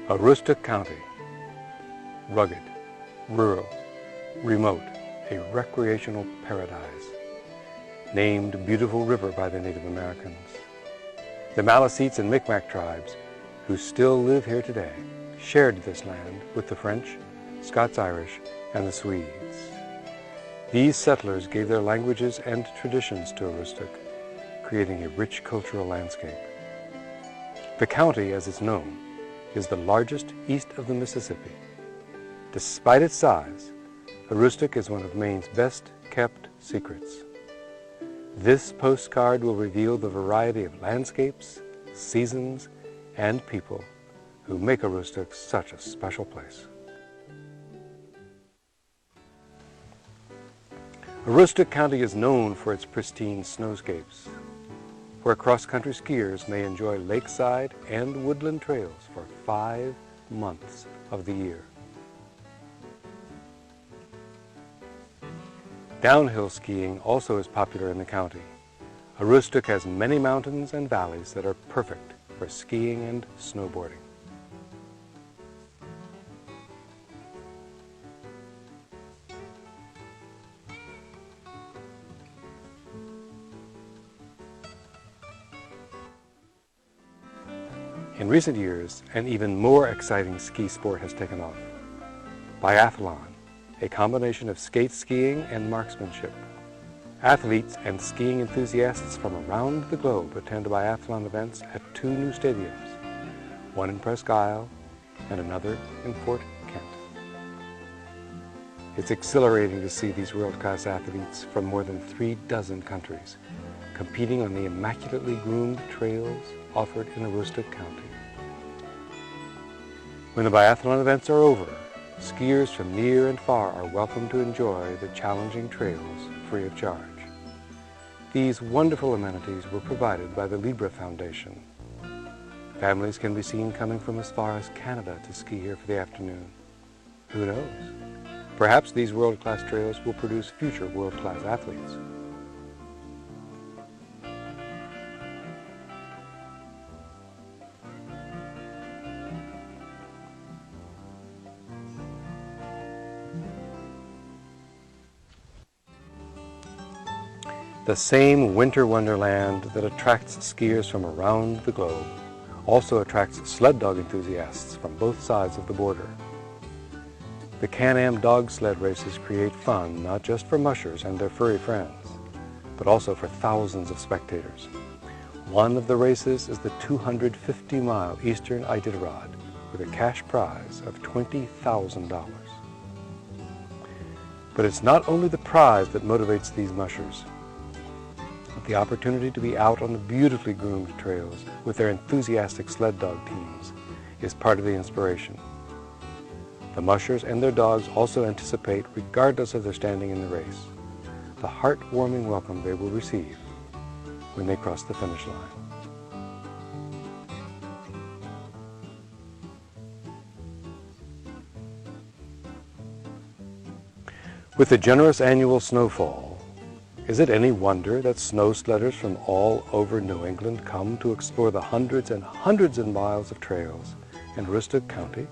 Aroostook County, rugged, rural, remote, a recreational paradise, named Beautiful River by the Native Americans. The Maliseets and Micmac tribes, who still live here today, shared this land with the French, Scots-Irish, and the Swedes. These settlers gave their languages and traditions to Aroostook, creating a rich cultural landscape. The county, as it's known, is the largest east of the Mississippi. Despite its size, Aroostook is one of Maine's best-kept secrets. This postcard will reveal the variety of landscapes, seasons, and people who make Aroostook such a special place. Aroostook County is known for its pristine snowscapes, where cross-country skiers may enjoy lakeside and woodland trails for 5 months of the year. Downhill skiing also is popular in the county. Aroostook has many mountains and valleys that are perfect for skiing and snowboarding. In recent years, an even more exciting ski sport has taken off. Biathlon, a combination of skate skiing and marksmanship. Athletes and skiing enthusiasts from around the globe attend biathlon events at 2 new stadiums, one in Presque Isle and another in Fort Kent. It's exhilarating to see these world-class athletes from more than 36 countries competing on the immaculately groomed trails offered in Aroostook County. When the biathlon events are over, skiers from near and far are welcome to enjoy the challenging trails free of charge. These wonderful amenities were provided by the Libra Foundation. Families can be seen coming from as far as Canada to ski here for the afternoon. Who knows? Perhaps these world-class trails will produce future world-class athletes. The same winter wonderland that attracts skiers from around the globe also attracts sled dog enthusiasts from both sides of the border. The Can-Am dog sled races create fun not just for mushers and their furry friends, but also for thousands of spectators. One of the races is the 250-mile Eastern Iditarod with a cash prize of $20,000. But it's not only the prize that motivates these mushers. The opportunity to be out on the beautifully groomed trails with their enthusiastic sled dog teams is part of the inspiration. The mushers and their dogs also anticipate, regardless of their standing in the race, the heartwarming welcome they will receive when they cross the finish line. With the generous annual snowfall, is it any wonder that snow sledders from all over New England come to explore the hundreds and hundreds of miles of trails in Aroostook County?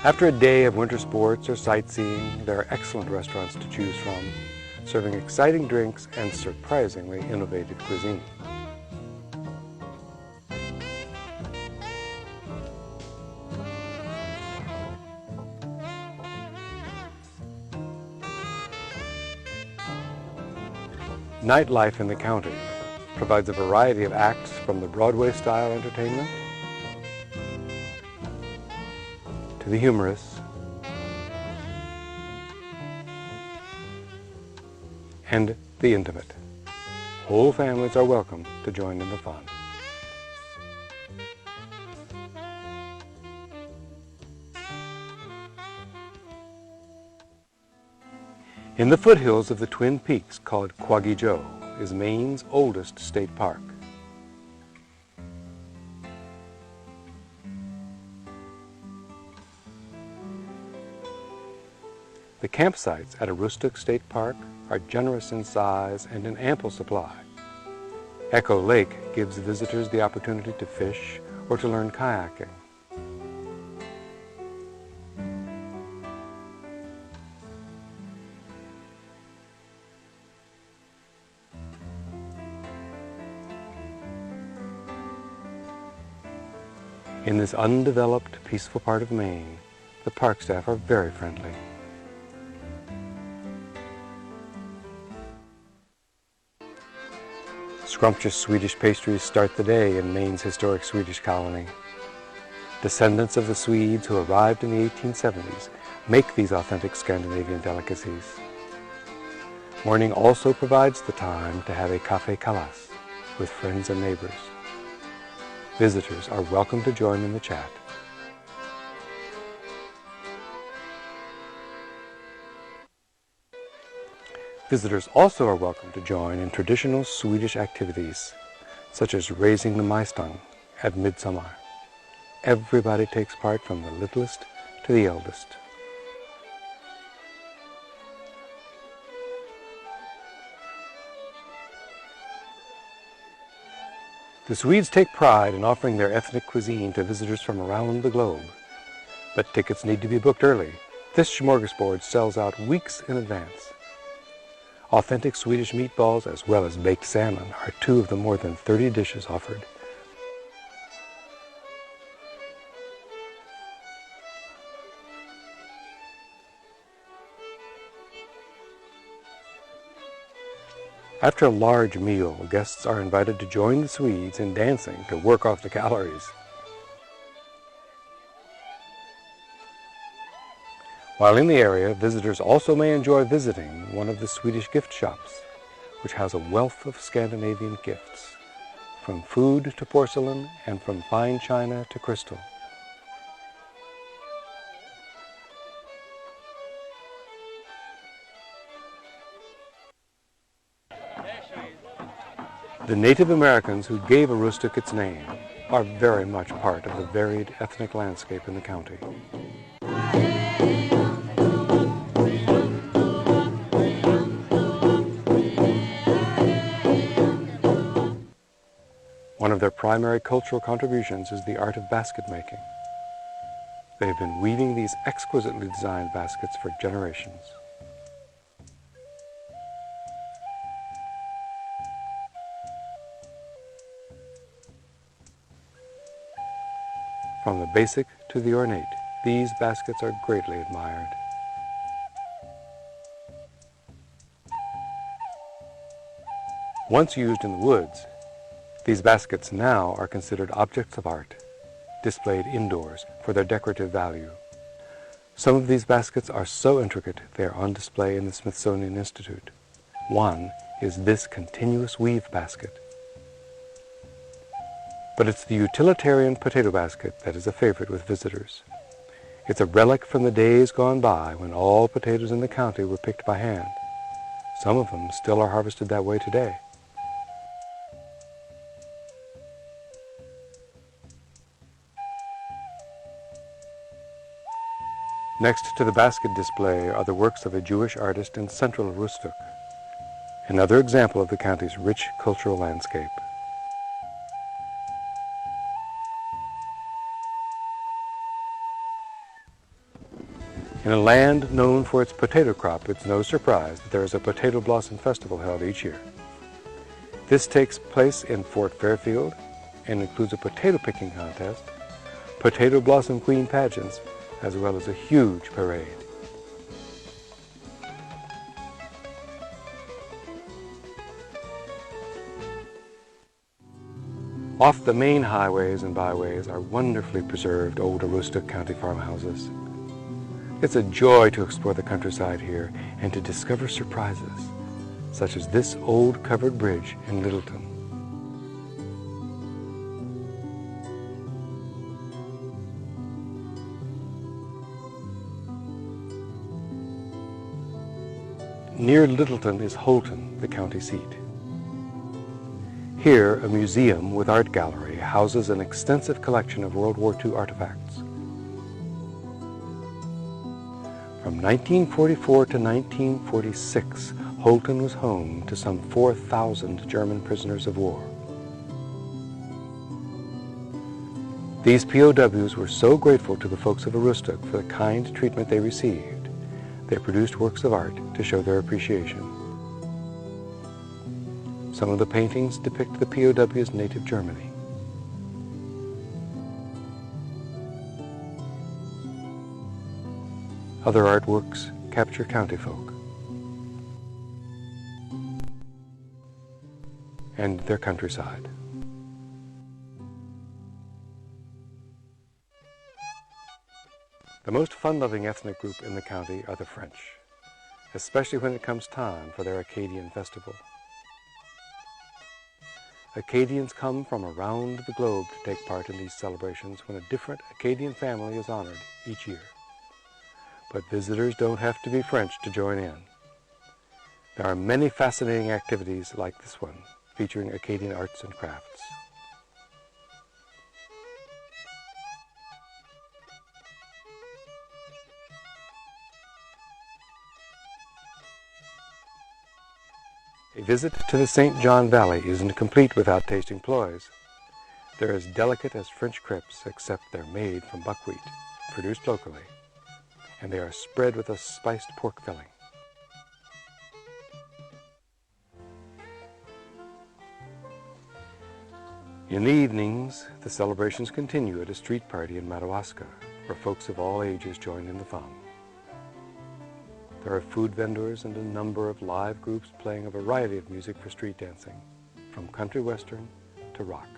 After a day of winter sports or sightseeing, there are excellent restaurants to choose from, serving exciting drinks and surprisingly innovative cuisine. Nightlife in the county provides a variety of acts from the Broadway-style entertainment to the humorous, and the intimate. Whole families are welcome to join in the fun. In the foothills of the Twin Peaks, called Quaggy-Joe, is Maine's oldest state park. The campsites at Aroostook State Park are generous in size and in ample supply. Echo Lake gives visitors the opportunity to fish or to learn kayaking. In this undeveloped, peaceful part of Maine, the park staff are very friendly. Scrumptious Swedish pastries start the day in Maine's historic Swedish colony. Descendants of the Swedes who arrived in the 1870s make these authentic Scandinavian delicacies. Morning also provides the time to have a café kalas with friends and neighbors. Visitors are welcome to join in the chat. Visitors also are welcome to join in traditional Swedish activities, such as raising the maistang at midsummer. Everybody takes part from the littlest to the eldest. The Swedes take pride in offering their ethnic cuisine to visitors from around the globe, but tickets need to be booked early. This smorgasbord sells out weeks in advance. Authentic Swedish meatballs as well as baked salmon are two of the more than 30 dishes offered. After a large meal, guests are invited to join the Swedes in dancing to work off the calories. While in the area, visitors also may enjoy visiting one of the Swedish gift shops, which has a wealth of Scandinavian gifts, from food to porcelain and from fine china to crystal. The Native Americans who gave Aroostook its name are very much part of the varied ethnic landscape in the county. One of their primary cultural contributions is the art of basket making. They have been weaving these exquisitely designed baskets for generations. From the basic to the ornate, these baskets are greatly admired. Once used in the woods, these baskets now are considered objects of art, displayed indoors for their decorative value. Some of these baskets are so intricate they are on display in the Smithsonian Institute. One is this continuous weave basket. But it's the utilitarian potato basket that is a favorite with visitors. It's a relic from the days gone by when all potatoes in the county were picked by hand. Some of them still are harvested that way today. Next to the basket display are the works of a Jewish artist in central Aroostook, another example of the county's rich cultural landscape. In a land known for its potato crop, it's no surprise that there is a Potato Blossom Festival held each year. This takes place in Fort Fairfield and includes a potato picking contest, potato blossom queen pageants, as well as a huge parade. Off the main highways and byways are wonderfully preserved old Aroostook County farmhouses. It's a joy to explore the countryside here and to discover surprises, such as this old covered bridge in Littleton. Near Littleton is Holton, the county seat. Here, a museum with art gallery houses an extensive collection of World War II artifacts. From 1944 to 1946, Holton was home to some 4,000 German prisoners of war. These POWs were so grateful to the folks of Aroostook for the kind treatment they received, they produced works of art to show their appreciation. Some of the paintings depict the POW's native Germany. Other artworks capture county folk and their countryside. The most fun-loving ethnic group in the county are the French, especially when it comes time for their Acadian festival. Acadians come from around the globe to take part in these celebrations when a different Acadian family is honored each year. But visitors don't have to be French to join in. There are many fascinating activities like this one, featuring Acadian arts and crafts. A visit to the St. John Valley isn't complete without tasting ploys. They're as delicate as French crepes, except they're made from buckwheat, produced locally, and they are spread with a spiced pork filling. In the evenings, the celebrations continue at a street party in Madawaska, where folks of all ages join in the fun. There are food vendors and a number of live groups playing a variety of music for street dancing, from country western to rock.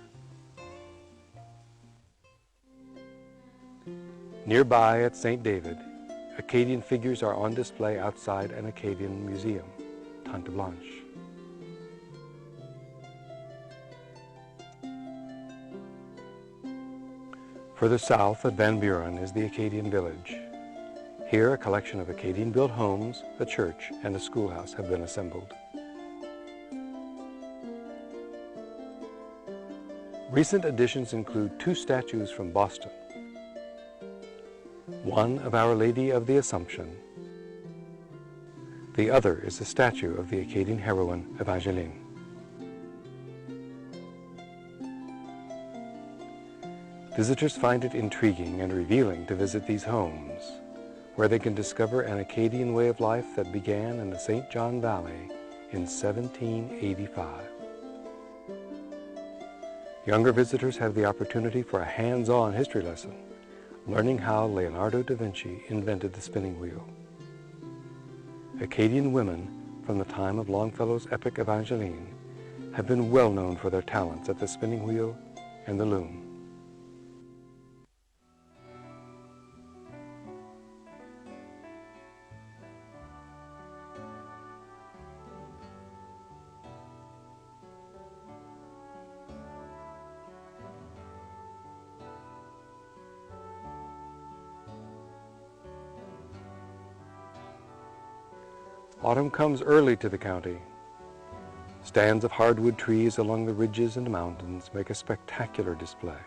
Nearby at St. David, Acadian figures are on display outside an Acadian museum, Tante Blanche. Further south at Van Buren is the Acadian Village. Here, a collection of Acadian-built homes, a church, and a schoolhouse have been assembled. Recent additions include 2 statues from Boston, one of Our Lady of the Assumption. The other is a statue of the Acadian heroine Evangeline. Visitors find it intriguing and revealing to visit these homes, where they can discover an Acadian way of life that began in the St. John Valley in 1785. Younger visitors have the opportunity for a hands-on history lesson, learning how Leonardo da Vinci invented the spinning wheel. Acadian women from the time of Longfellow's epic Evangeline have been well known for their talents at the spinning wheel and the loom. Autumn comes early to the county. Stands of hardwood trees along the ridges and mountains make a spectacular display.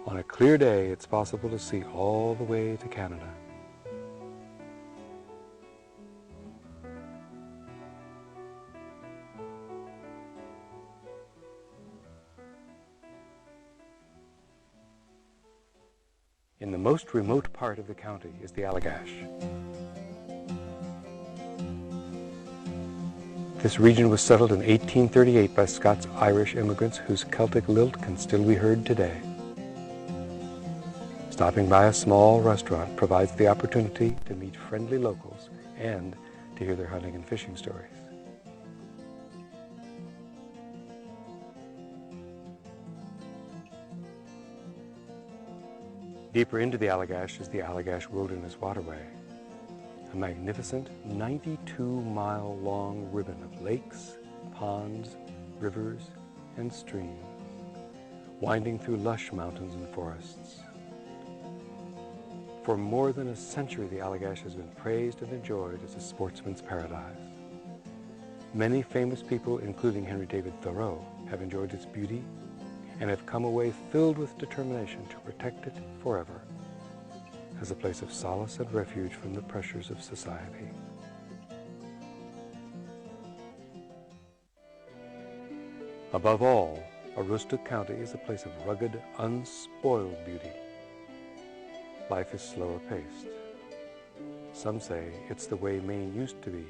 On a clear day, it's possible to see all the way to Canada. In the most remote part of the county is the Allagash. This region was settled in 1838 by Scots-Irish immigrants whose Celtic lilt can still be heard today. Stopping by a small restaurant provides the opportunity to meet friendly locals and to hear their hunting and fishing stories. Deeper into the Allagash is the Allagash Wilderness Waterway, a magnificent 92-mile-long ribbon of lakes, ponds, rivers, and streams, winding through lush mountains and forests. For more than a century, the Allagash has been praised and enjoyed as a sportsman's paradise. Many famous people, including Henry David Thoreau, have enjoyed its beauty and have come away filled with determination to protect it forever as a place of solace and refuge from the pressures of society. Above all, Aroostook County is a place of rugged, unspoiled beauty. Life is slower paced. Some say it's the way Maine used to be.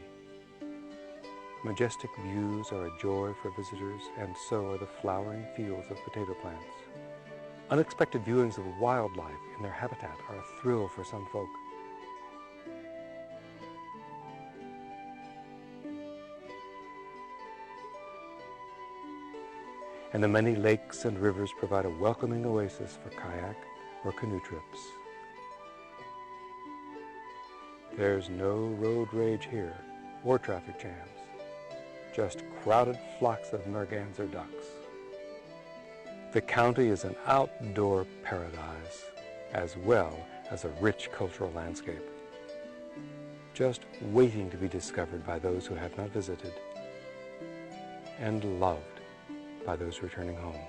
Majestic views are a joy for visitors, and so are the flowering fields of potato plants. Unexpected viewings of wildlife in their habitat are a thrill for some folk. And the many lakes and rivers provide a welcoming oasis for kayak or canoe trips. There's no road rage here, or traffic jams, just crowded flocks of merganser ducks. The county is an outdoor paradise, as well as a rich cultural landscape, just waiting to be discovered by those who have not visited, and loved by those returning home.